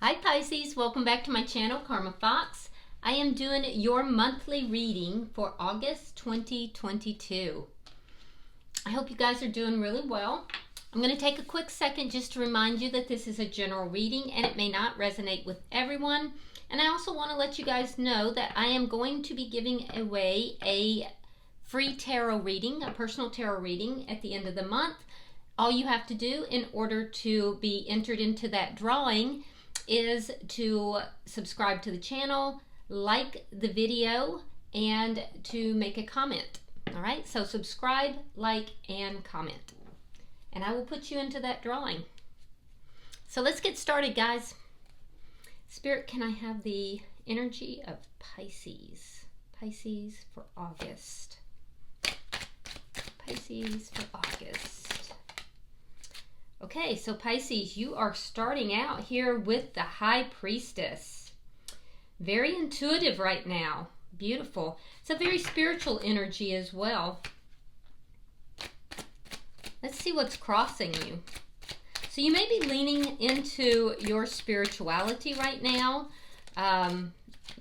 Hi Pisces, welcome back to my channel, Karma Fox. I am doing your monthly reading for August 2022. I hope you guys are doing really well. I'm going to take a quick second just to remind you that this is a general reading and it may not resonate with everyone. And I also want to let you guys know that I am going to be giving away a free tarot reading, a personal tarot reading at the end of the month. All you have to do in order to be entered into that drawing is to subscribe to the channel, like the video, and to make a comment. All right, so subscribe, like, and comment. And I will put you into that drawing. So let's get started, guys. Spirit, can I have the energy of Pisces? Pisces for August. Pisces for August. Okay, so Pisces, you are starting out here with the High Priestess. Very intuitive right now. Beautiful. It's a very spiritual energy as well. Let's see what's crossing you. So you may be leaning into your spirituality right now,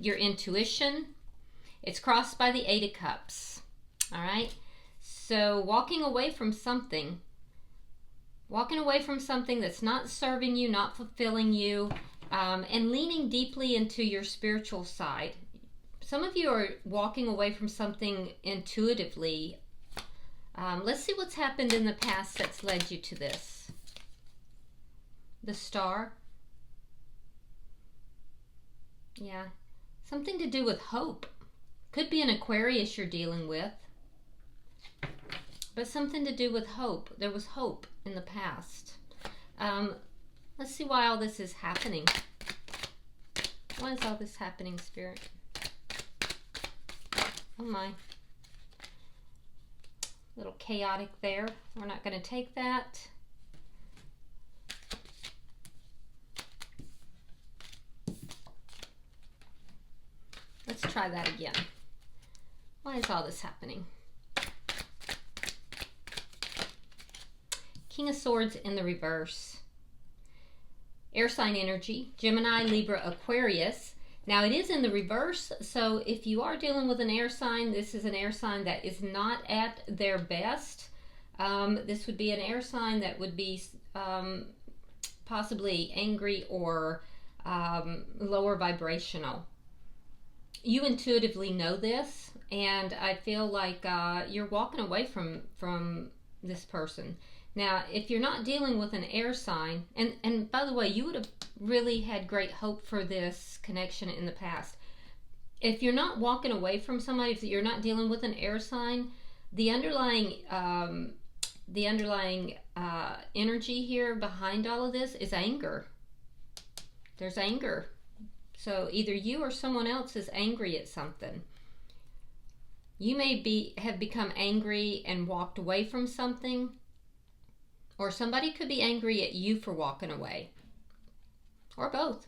your intuition. It's crossed by the Eight of Cups. All right, so walking away from something that's not serving you, not fulfilling you, and leaning deeply into your spiritual side. Some of you are walking away from something intuitively. Let's see what's happened in the past that's led you to this. The Star. Yeah, something to do with hope. Could be an Aquarius you're dealing with. But something to do with hope. There was hope in the past. Let's see why all this is happening. Why is all this happening, Spirit? Oh my. A little chaotic there. We're not going to take that. Let's try that again. Why is all this happening? King of Swords in the reverse. Air sign energy, Gemini, Libra, Aquarius. Now it is in the reverse, so if you are dealing with an air sign, this is an air sign that is not at their best. This would be an air sign that would be possibly angry or lower vibrational. You intuitively know this, and I feel like you're walking away from this person. Now, if you're not dealing with an air sign, and by the way, you would have really had great hope for this connection in the past. If you're not walking away from somebody, if you're not dealing with an air sign, the underlying energy here behind all of this is anger. There's anger. So either you or someone else is angry at something. You may have become angry and walked away from something. Or somebody could be angry at you for walking away. Or both.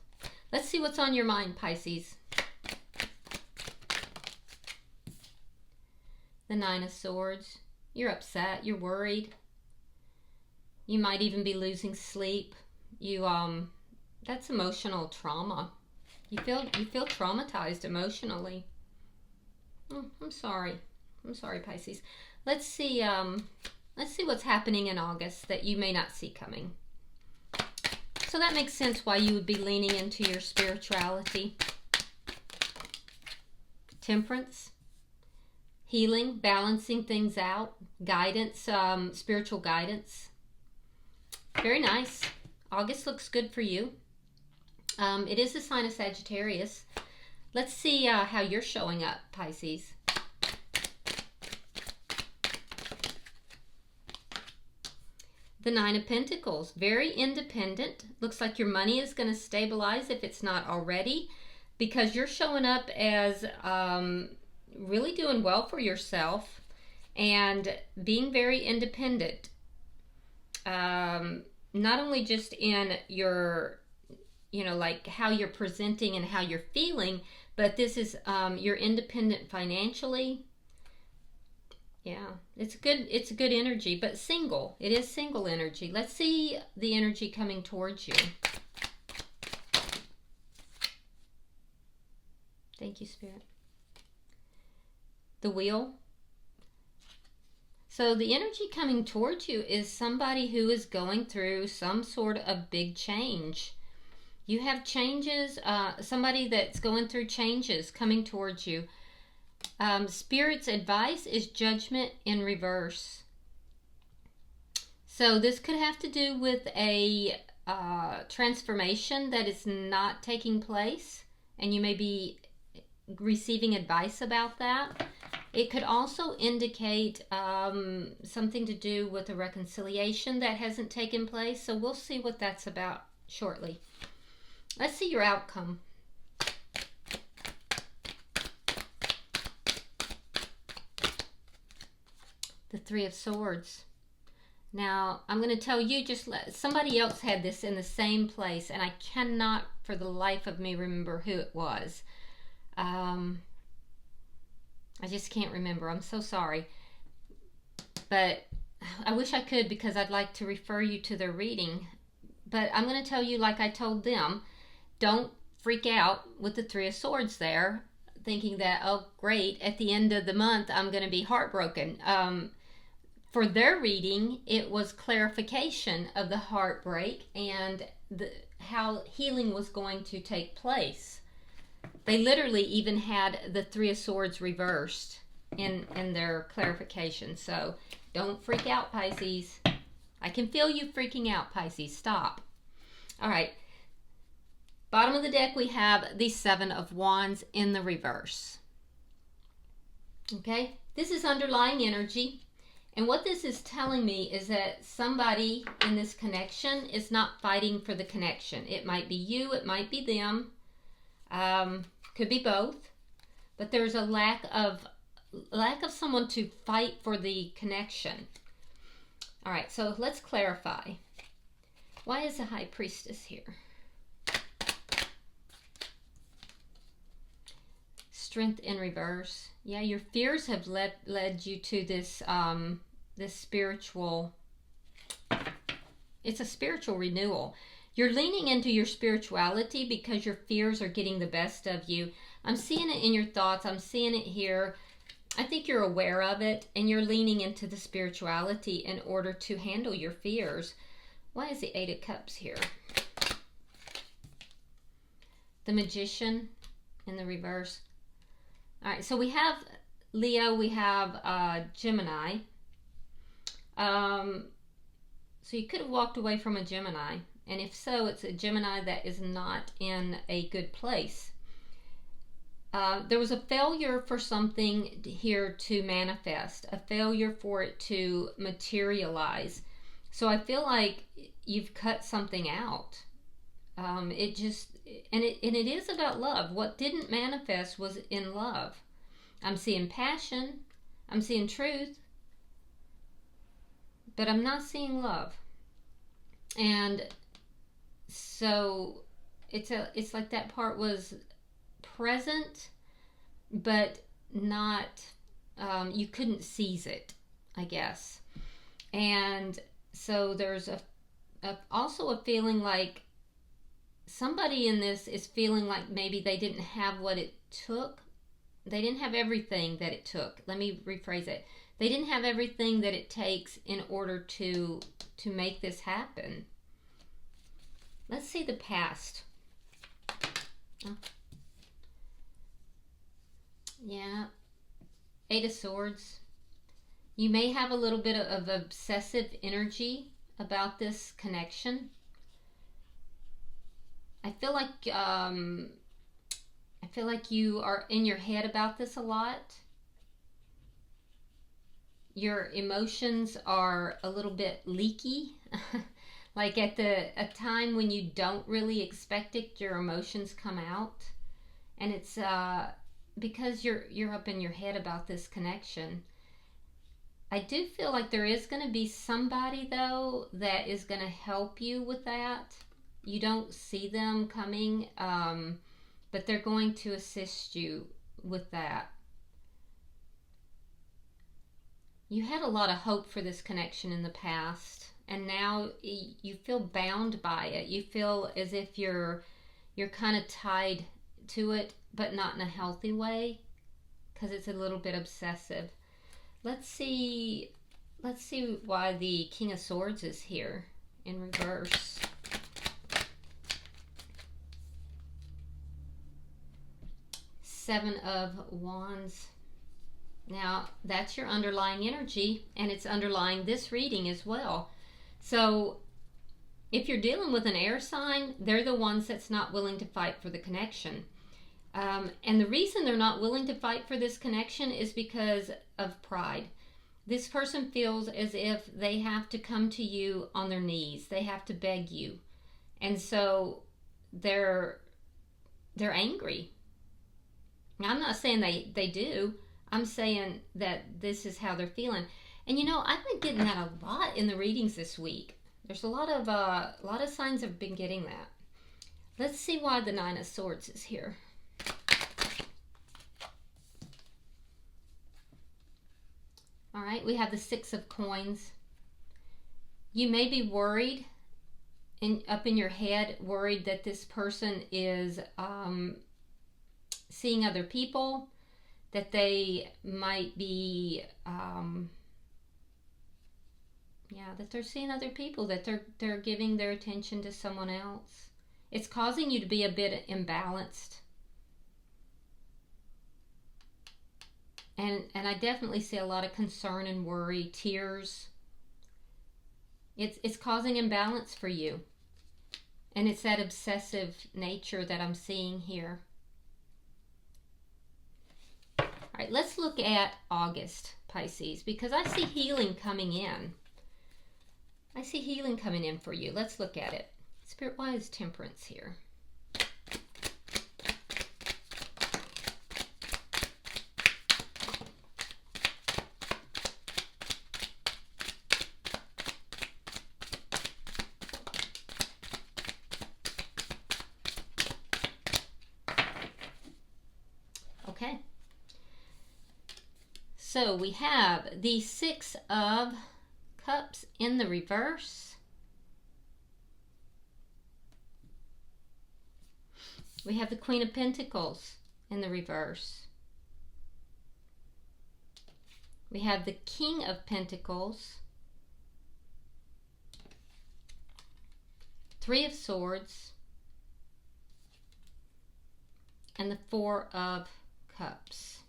Let's see what's on your mind, Pisces. The Nine of Swords. You're upset. You're worried. You might even be losing sleep. That's emotional trauma. You feel traumatized emotionally. I'm sorry. I'm sorry, Pisces. Let's see what's happening in August that you may not see coming. So that makes sense why you would be leaning into your spirituality. Temperance, healing, balancing things out, guidance, spiritual guidance. Very nice. August looks good for you. It is a sign of Sagittarius. Let's see how you're showing up, Pisces. The Nine of Pentacles, very independent. Looks like your money is going to stabilize if it's not already, because you're showing up as really doing well for yourself and being very independent. Not only just in your, like how you're presenting and how you're feeling, but this is you're independent financially. Yeah, it's a good energy, but single. It is single energy. Let's see the energy coming towards you. Thank you, Spirit. The Wheel. So the energy coming towards you is somebody who is going through some sort of big change. You have changes, somebody that's going through changes coming towards you. Spirit's advice is Judgment in reverse. So this could have to do with a transformation that is not taking place, and you may be receiving advice about that. It could also indicate something to do with a reconciliation that hasn't taken place. So we'll see what that's about shortly. Let's see your outcome. The Three of Swords. Now, I'm going to tell you, somebody else had this in the same place, and I cannot for the life of me remember who it was. I just can't remember. I'm so sorry. But I wish I could, because I'd like to refer you to their reading. But I'm going to tell you, like I told them, don't freak out with the Three of Swords there, thinking that, oh, great, at the end of the month, I'm going to be heartbroken. For their reading, it was clarification of the heartbreak and how healing was going to take place. They literally even had the Three of Swords reversed in their clarification. So don't freak out, Pisces. I can feel you freaking out, Pisces. Stop. All right. Bottom of the deck, we have the Seven of Wands in the reverse. Okay. This is underlying energy. And what this is telling me is that somebody in this connection is not fighting for the connection. It might be you. It might be them. Could be both, but there's a lack of someone to fight for the connection. All right, so let's clarify. Why is the High Priestess here? Strength in reverse. Yeah, your fears have led you to this this spiritual. It's a spiritual renewal. You're leaning into your spirituality because your fears are getting the best of you. I'm seeing it in your thoughts. I'm seeing it here. I think you're aware of it, and you're leaning into the spirituality in order to handle your fears. Why is the Eight of Cups here? The Magician in the reverse. All right, so we have Leo, we have Gemini. So you could have walked away from a Gemini. And if so, it's a Gemini that is not in a good place. There was a failure for something here to manifest, a failure for it to materialize. So I feel like you've cut something out. It is about love. What didn't manifest was in love. I'm seeing passion. I'm seeing truth. But I'm not seeing love. And so it's like that part was present, but not, you couldn't seize it, I guess. And so there's also a feeling like somebody in this is feeling like maybe they didn't have what it took. They didn't have everything that it took. Let me rephrase it. They didn't have everything that it takes in order to make this happen. Let's see the past. Oh. Yeah. Eight of Swords. You may have a little bit of obsessive energy about this connection. I feel like you are in your head about this a lot. Your emotions are a little bit leaky. Like at a time when you don't really expect it, your emotions come out. And it's because you're up in your head about this connection. I do feel like there is going to be somebody, though, that is going to help you with that. You don't see them coming, but they're going to assist you with that. You had a lot of hope for this connection in the past, and now you feel bound by it. You feel as if you're kind of tied to it, but not in a healthy way, because it's a little bit obsessive. Let's see why the King of Swords is here in reverse. Seven of Wands. Now, that's your underlying energy, and it's underlying this reading as well. So, if you're dealing with an air sign, they're the ones that's not willing to fight for the connection. And the reason they're not willing to fight for this connection is because of pride. This person feels as if they have to come to you on their knees. They have to beg you. And so they're angry. Now, I'm not saying they do. I'm saying that this is how they're feeling. And you know, I've been getting that a lot in the readings this week. There's a lot of signs have been getting that. Let's see why the Nine of Swords is here. All right, we have the Six of Coins. You may be worried, up in your head, worried that this person is seeing other people, that they might be, that they're seeing other people, that they're giving their attention to someone else. It's causing you to be a bit imbalanced. And I definitely see a lot of concern and worry, tears. It's causing imbalance for you. And it's that obsessive nature that I'm seeing here. All right, let's look at August, Pisces, because I see healing coming in. I see healing coming in for you. Let's look at it. Spirit, why is Temperance here? Okay. So we have the Six of Cups in the reverse. We have the Queen of Pentacles in the reverse. We have the King of Pentacles. Three of Swords. And the Four of Cups.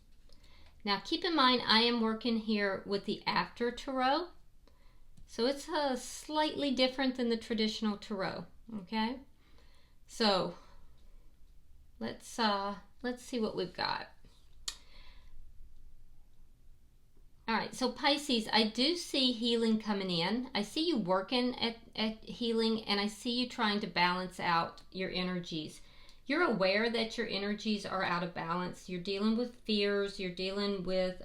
Now keep in mind, I am working here with the After Tarot. So it's slightly different than the traditional tarot, okay? So let's see what we've got. All right, so Pisces, I do see healing coming in. I see you working at healing, and I see you trying to balance out your energies. You're aware that your energies are out of balance. You're dealing with fears. You're dealing with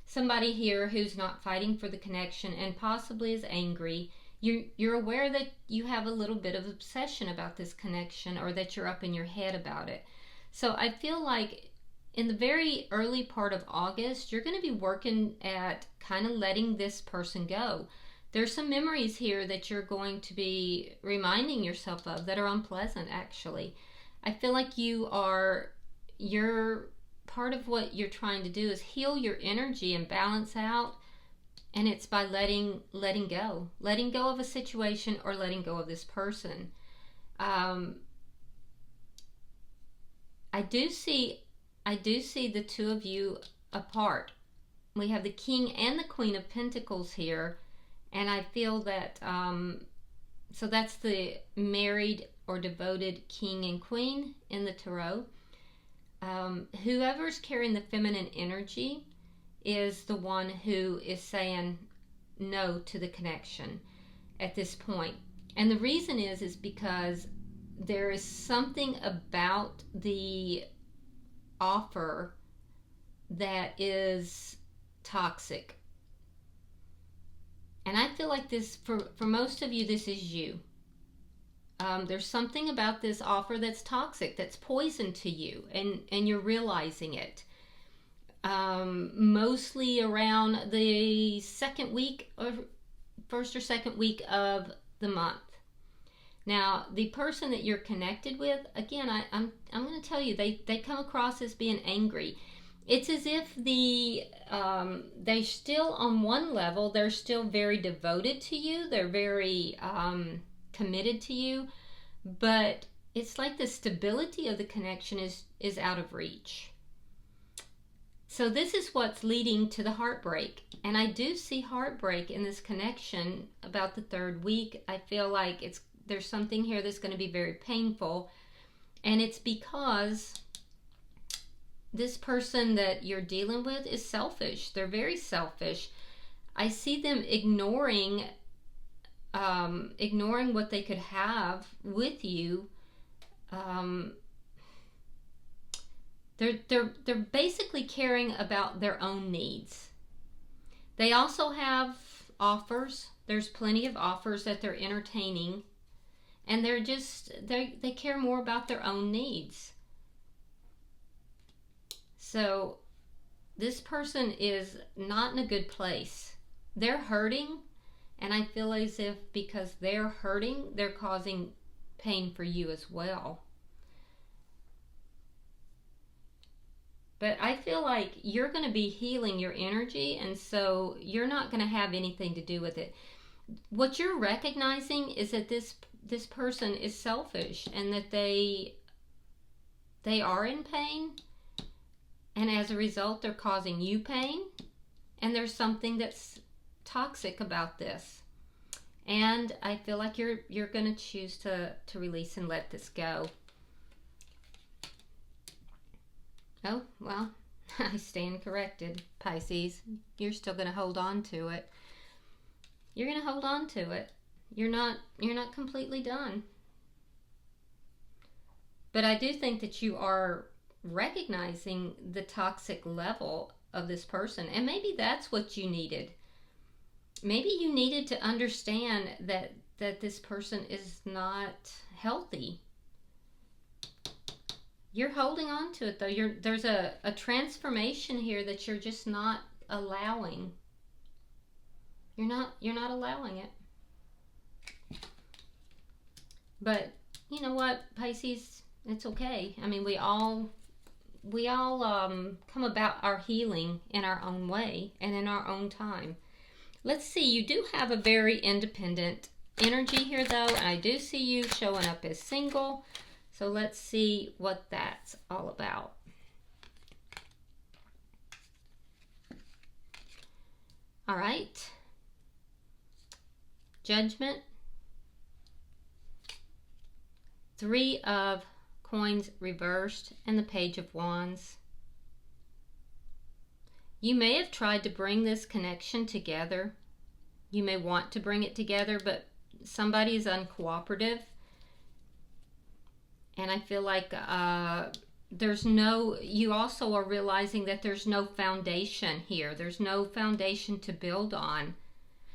somebody here who's not fighting for the connection and possibly is angry. You're aware that you have a little bit of obsession about this connection, or that you're up in your head about it. So I feel like in the very early part of August, you're going to be working at kind of letting this person go. There's some memories here that you're going to be reminding yourself of that are unpleasant, actually. I feel like you're part of what you're trying to do is heal your energy and balance out, and it's by letting go of a situation, or letting go of this person. I do see the two of you apart. We have the King and the Queen of Pentacles here, and I feel that so that's the married or devoted King and Queen in the Tarot. Whoever's carrying the feminine energy is the one who is saying no to the connection at this point. And the reason is because there is something about the offer that is toxic. And I feel like this, for most of you, this is you. There's something about this offer that's toxic, that's poison to you, and you're realizing it. Mostly around the second week, or first or second week of the month. Now, the person that you're connected with, again, I'm going to tell you, they come across as being angry. It's as if they still, on one level, they're still very devoted to you. They're very committed to you. But it's like the stability of the connection is out of reach. So this is what's leading to the heartbreak. And I do see heartbreak in this connection about the third week. I feel like there's something here that's going to be very painful. And it's because this person that you're dealing with is selfish. They're very selfish. I see them ignoring what they could have with you. They're basically caring about their own needs. They also have offers. There's plenty of offers that they're entertaining, and they care more about their own needs. So this person is not in a good place. They're hurting, and I feel as if because they're hurting, they're causing pain for you as well. But I feel like you're going to be healing your energy, and so you're not going to have anything to do with it. What you're recognizing is that this person is selfish, and that they are in pain, and as a result, they're causing you pain, and there's something that's toxic about this. And I feel like you're going to choose to release and let this go. Oh, well, I stand corrected, Pisces. You're still going to hold on to it. You're going to hold on to it. You're not completely done. But I do think that you are recognizing the toxic level of this person. And maybe that's what you needed. Maybe you needed to understand that this person is not healthy. You're holding on to it, though. There's a transformation here that you're just not allowing. You're not allowing it. But you know what, Pisces? It's okay. I mean, we all come about our healing in our own way and in our own time. Let's see. You do have a very independent energy here, though, and I do see you showing up as single. So let's see what that's all about. All right. Judgment. 3 of Coins reversed and the Page of Wands. You may have tried to bring this connection together. You may want to bring it together, but somebody is uncooperative. And I feel like you also are realizing that there's no foundation here. There's no foundation to build on.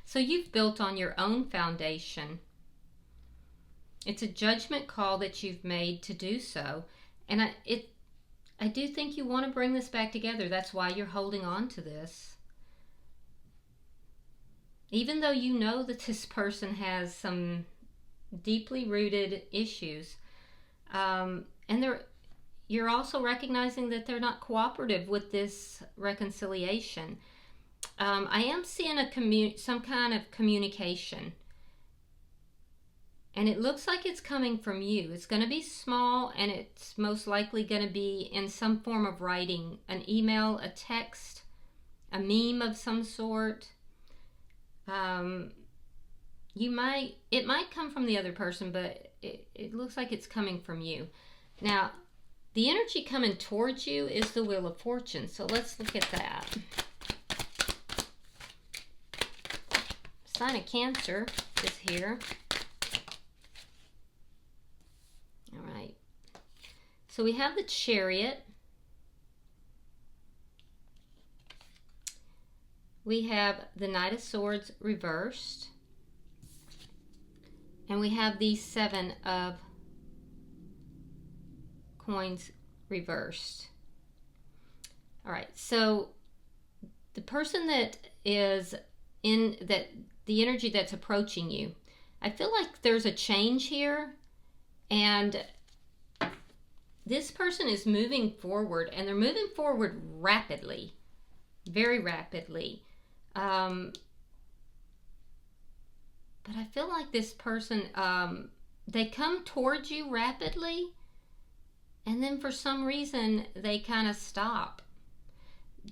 So you've built on your own foundation. It's a judgment call that you've made to do so. And I do think you want to bring this back together. That's why you're holding on to this. Even though you know that this person has some deeply rooted issues. And you're also recognizing that they're not cooperative with this reconciliation. I am seeing some kind of communication. And it looks like it's coming from you. It's going to be small, and it's most likely going to be in some form of writing. An email, a text, a meme of some sort. It might come from the other person, but it looks like it's coming from you. Now, the energy coming towards you is the Wheel of Fortune. So let's look at that. Sign of Cancer is here. All right. So we have the Chariot. We have the Knight of Swords reversed. And we have the 7 of Coins reversed. All right, so the person that is the energy that's approaching you, I feel like there's a change here, and this person is moving forward, and they're moving forward rapidly, very rapidly. But I feel like this person, they come towards you rapidly, and then for some reason they kind of stop.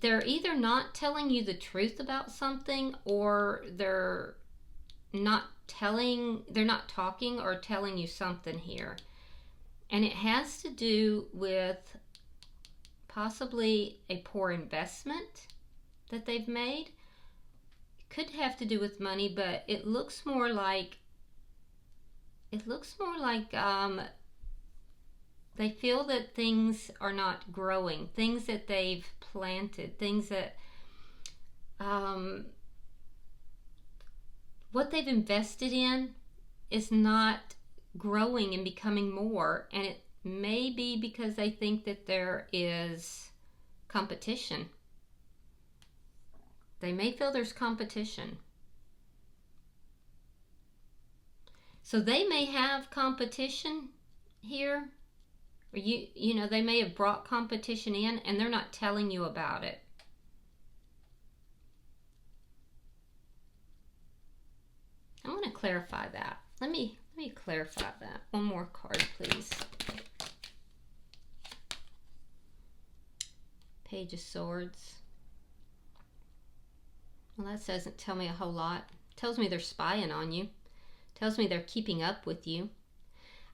They're either not telling you the truth about something, or they're not talking or telling you something here. And it has to do with possibly a poor investment that they've made. It could have to do with money, but it looks more like they feel that things are not growing, things that they've planted, things that what they've invested in is not growing and becoming more, and it may be because they think that there is competition. They may feel there's competition. So they may have competition here, or you know, they may have brought competition in and they're not telling you about it. I want to clarify that. Let me clarify that. One more card, please. Page of Swords. Well, that doesn't tell me a whole lot. It tells me they're spying on you. It tells me they're keeping up with you.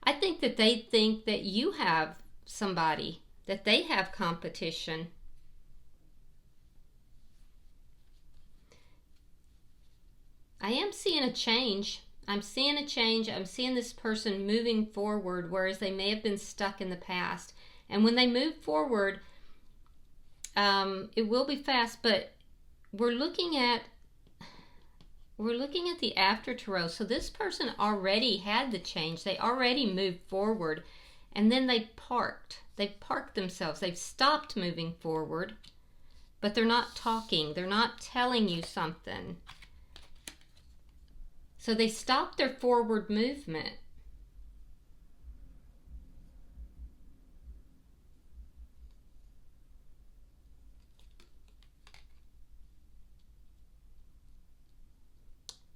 I think that they think that you have somebody, that they have competition. I am seeing a change. I'm seeing a change. I'm seeing this person moving forward, whereas they may have been stuck in the past. And when they move forward, it will be fast, but we're looking at the after tarot. So this person already had the change. They already moved forward, and then they parked. They've parked themselves. They've stopped moving forward, but they're not talking. They're not telling you something. So they stopped their forward movement.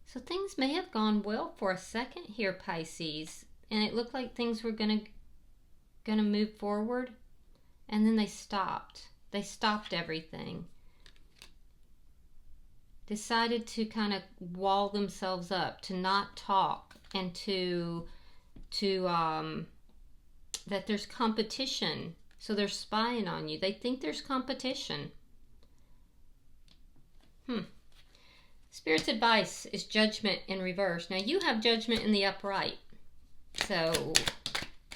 So things may have gone well for a second here, Pisces, and it looked like things were gonna move forward, and then they stopped. They stopped everything. Decided to kind of wall themselves up, to not talk, and to that there's competition. So they're spying on you. They think there's competition. Spirit's advice is Judgment in reverse. Now you have Judgment in the upright. So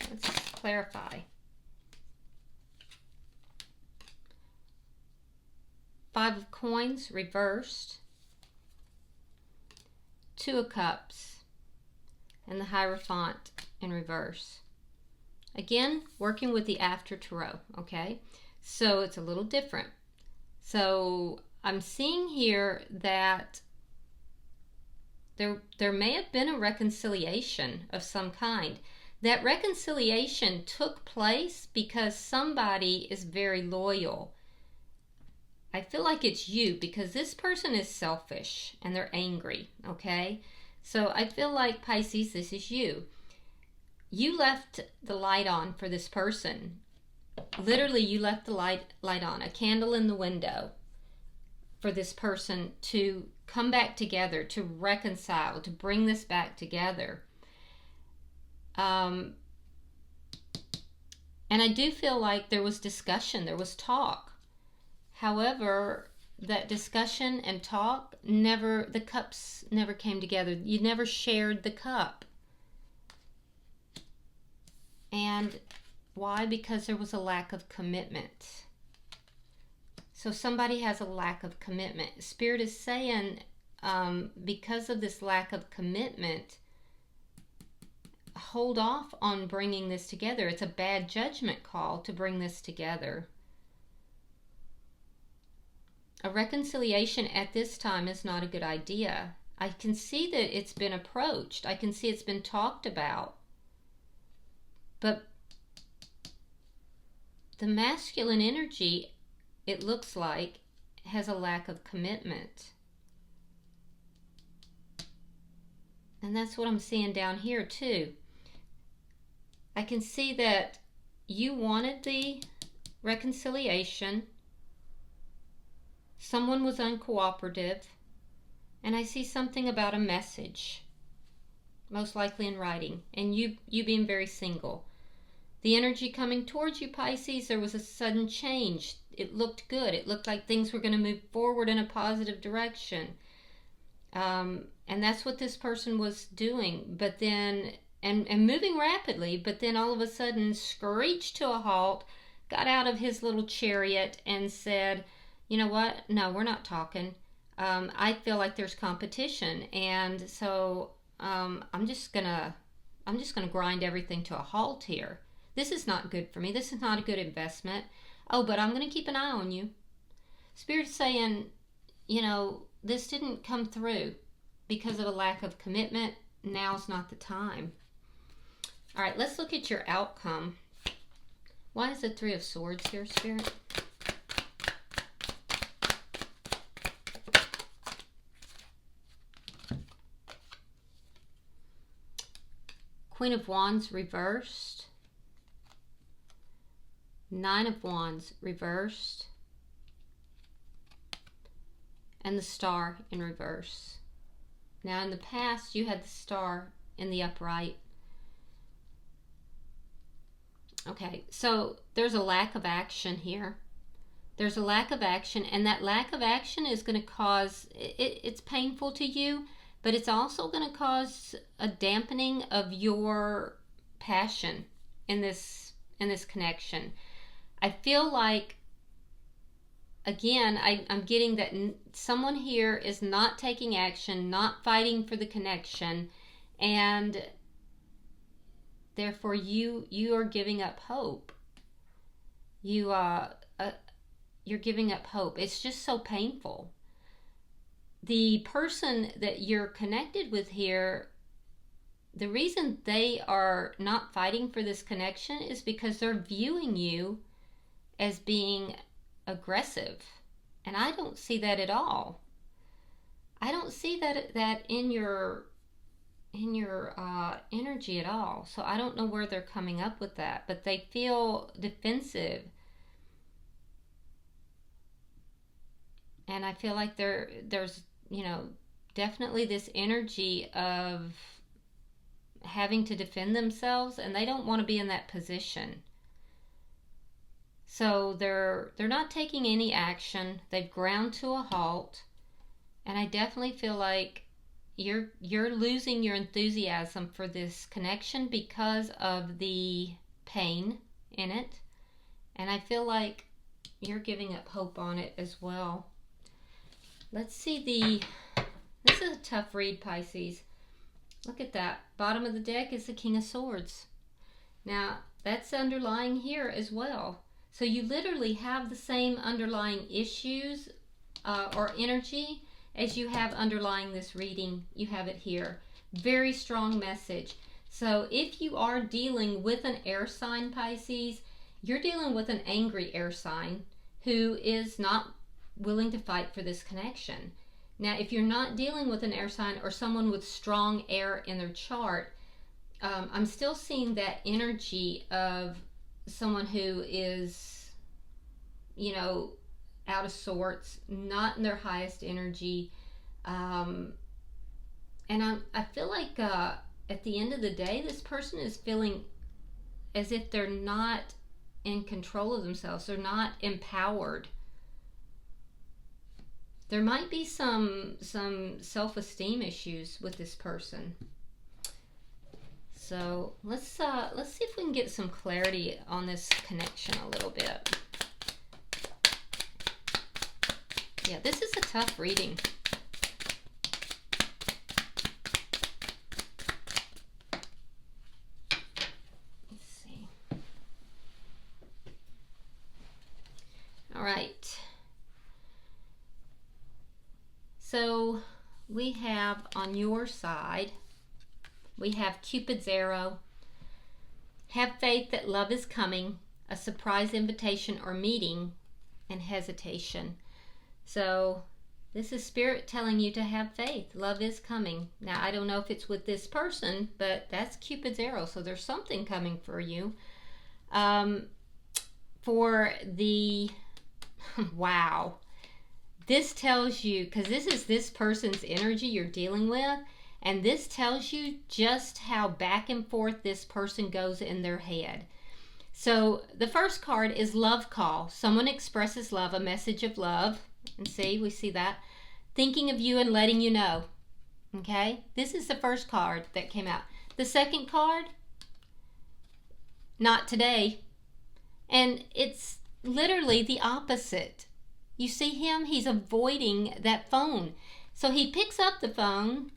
let's clarify. 5 of Coins reversed. 2 of Cups. And the Hierophant in reverse. Again, working with the after tarot, okay? So it's a little different. So I'm seeing here that there may have been a reconciliation of some kind. That reconciliation took place because somebody is very loyal. I feel like it's you, because this person is selfish and they're angry, okay? So I feel like, Pisces, this is you. You left the light on for this person. Literally, you left the light on, a candle in the window, for this person to come back together, to reconcile, to bring this back together. And I do feel like there was discussion, there was talk. However, that discussion and talk the cups never came together. You never shared the cup. And why? Because there was a lack of commitment. So somebody has a lack of commitment. Spirit is saying, because of this lack of commitment, hold off on bringing this together. It's a bad judgment call to bring this together. A reconciliation at this time is not a good idea. I can see that it's been approached. I can see it's been talked about. But the masculine energy, it looks like, has a lack of commitment. And that's what I'm seeing down here too. I can see that you wanted the reconciliation. Someone was uncooperative. And I see something about a message, most likely in writing, and you being very single. The energy coming towards you, Pisces, there was a sudden change. It looked good. It looked like things were going to move forward in a positive direction. And that's what this person was doing. But then, and moving rapidly, but then all of a sudden screeched to a halt, got out of his little chariot and said, you know what? No, we're not talking. I feel like there's competition. And so I'm just gonna grind everything to a halt here. This is not good for me. This is not a good investment. Oh, but I'm going to keep an eye on you. Spirit's saying, you know, this didn't come through because of a lack of commitment. Now's not the time. All right, let's look at your outcome. Why is the Three of Swords here, Spirit? Queen of Wands reversed. Nine of Wands reversed. And the Star in reverse. Now in the past you had the Star in the upright. Okay, so there's a lack of action here. There's a lack of action, and that lack of action is going to cause, it's painful to you, but it's also going to cause a dampening of your passion in this connection. I feel like, again, I'm getting that someone here is not taking action, not fighting for the connection, and therefore you are giving up hope. You're giving up hope. It's just so painful. The person that you're connected with here, the reason they are not fighting for this connection is because they're viewing you as being aggressive. And I don't see that at all. I don't see that in your energy at all. So I don't know where they're coming up with that, but they feel defensive. And I feel like there's, you know, definitely this energy of having to defend themselves, and they don't want to be in that position. So they're not taking any action. They've ground to a halt, and I definitely feel like you're losing your enthusiasm for this connection because of the pain in it, and I feel like you're giving up hope on it as well. Let's see this is a tough read, Pisces. Look at that. Bottom of the deck is the King of Swords. Now, that's underlying here as well. So you literally have the same underlying issues or energy as you have underlying this reading. You have it here. Very strong message. So if you are dealing with an air sign, Pisces, you're dealing with an angry air sign who is not willing to fight for this connection. Now, if you're not dealing with an air sign or someone with strong air in their chart, I'm still seeing that energy of someone who is, you know, out of sorts, not in their highest energy. And I feel like at the end of the day, this person is feeling as if they're not in control of themselves. They're not empowered. There might be some self-esteem issues with this person. So let's see if we can get some clarity on this connection a little bit. Yeah, this is a tough reading. Let's see. All right. So we have on your side, we have Cupid's arrow. Have faith that love is coming, a surprise invitation or meeting, and hesitation. So this is Spirit telling you to have faith. Love is coming. Now, I don't know if it's with this person, but that's Cupid's arrow. So there's something coming for you. For the, wow. This tells you, because this is this person's energy you're dealing with, and this tells you just how back and forth this person goes in their head. So the first card is love call. Someone expresses love, a message of love. And see, we see that. Thinking of you and letting you know. Okay? This is the first card that came out. The second card, not today. And it's literally the opposite. You see him? He's avoiding that phone. So he picks up the phone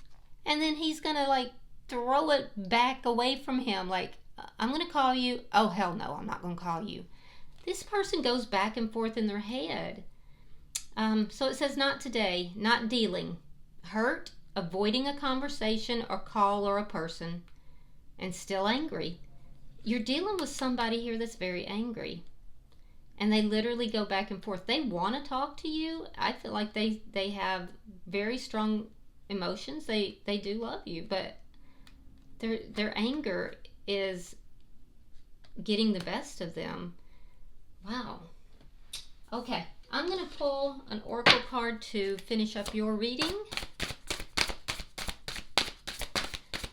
and then he's going to like throw it back away from him. Like, I'm going to call you. Oh, hell no, I'm not going to call you. This person goes back and forth in their head. So it says not today, not dealing. Hurt, avoiding a conversation or call or a person, and still angry. You're dealing with somebody here that's very angry. And they literally go back and forth. They want to talk to you. I feel like they have very strong emotions. They do love you, but their anger is getting the best of them. Wow. Okay, I'm going to pull an oracle card to finish up your reading.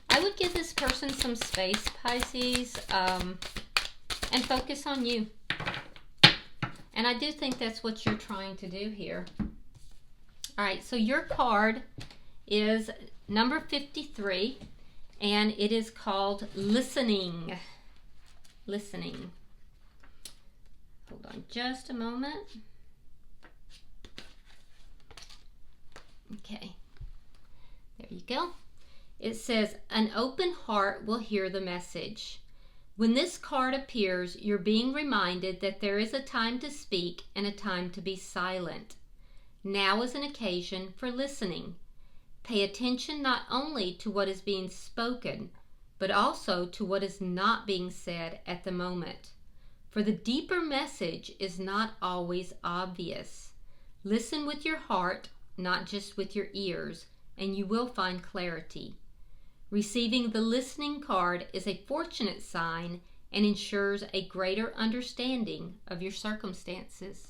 I would give this person some space, Pisces, and focus on you. And I do think that's what you're trying to do here. All right, so your card is number 53, and it is called Listening. Listening. Hold on just a moment. Okay, there you go. It says, an open heart will hear the message. When this card appears, you're being reminded that there is a time to speak and a time to be silent. Now is an occasion for listening. Pay attention not only to what is being spoken, but also to what is not being said at the moment. For the deeper message is not always obvious. Listen with your heart, not just with your ears, and you will find clarity. Receiving the listening card is a fortunate sign and ensures a greater understanding of your circumstances.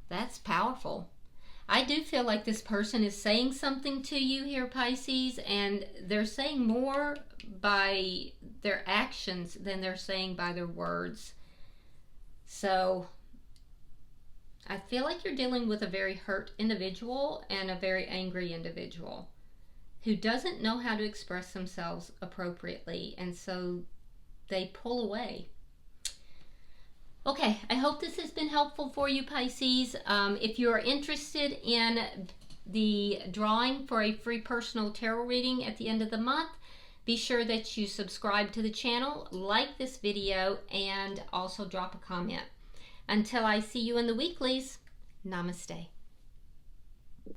That's powerful. I do feel like this person is saying something to you here, Pisces, and they're saying more by their actions than they're saying by their words. So I feel like you're dealing with a very hurt individual and a very angry individual who doesn't know how to express themselves appropriately, and so they pull away. Okay, I hope this has been helpful for you, Pisces. If you are interested in the drawing for a free personal tarot reading at the end of the month, be sure that you subscribe to the channel, like this video, and also drop a comment. Until I see you in the weeklies, namaste.